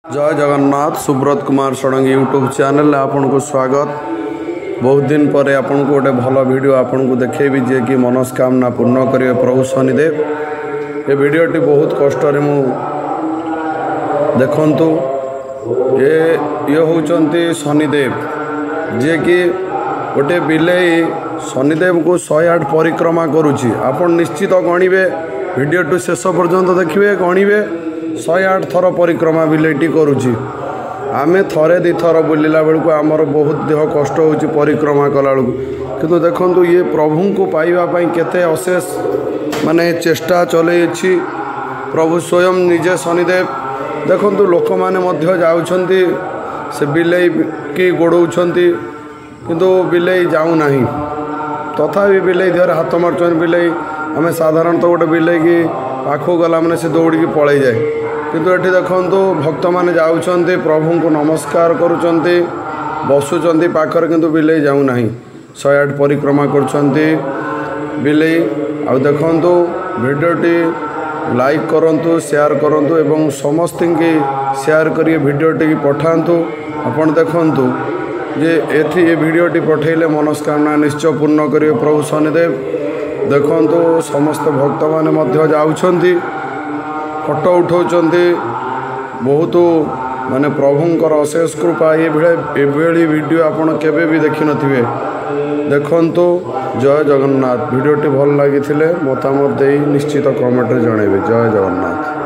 जय Jagannath Subrat Kumar Sarangi YouTube channel आपन को स्वागत। बहुत दिन पर आपन को गोटे भल वीडियो आपन को देखेबी जे कि मनस्कामना पूर्ण करेंगे प्रभु शनिदेव। ये वीडियोटी बहुत कष्ट मु देखंतु ये होचंती शनिदेव जे कि गोटे बिलेई शनिदेव को 108 परिक्रमा करुची। आपन निश्चित गणिबे वीडियो शेष पर्यंत देखिए गणिबे 108 थर परिक्रमा बिलेटी करुची। आमे थरे दी थर बुलिला बेलू आमर बहुत देह कष्ट होची परिक्रमा कला बेलू किंतु देखंतु ये प्रभु को पाइबा पई केते अशेष माने चेष्टा चलैछि। प्रभु स्वयं निजे शनिदेव देखंतु लोक माने मध्य जाउछंती से बिलेई की गोड़ौछंती किंतु बिलेई जाऊ नाही। तथापि बिलेई देहरे हाथ मारुछन। बिलेई आमे साधारणतः गोटे बिलेई की पाखु गला माने से दौड़ी की पळै जाए किंतु एठी देखंतु भक्त माने जाउछंती प्रभु को नमस्कार करूछंती बसुछंती पाखर किंतु बिलेई जाऊ नाही। 108 परिक्रमा करूछंती बिलेई। आ देखंतु वीडियोटी लाइक करंतु शेयर करंतु एवं समस्त की शेयर करिए वीडियोटी पठांतु। आपण देखंतु जे एठी ए वीडियोटी पठेले मनस्कामना निश्चय पूर्ण करिए प्रभु शनिदेव। देखंतु समस्त भक्त माने मध्य जाउछंती फोटो उठाउछंती बहुत माने प्रभुंकर अशेष कृपा। ये वीडियो आपण केबे भी देखि नथिबे। देखंतु जय जगन्नाथ। वीडियोटी भल लागिथिले मतामत देई निश्चित कमेंट रे जणेबे। जय जगन्नाथ।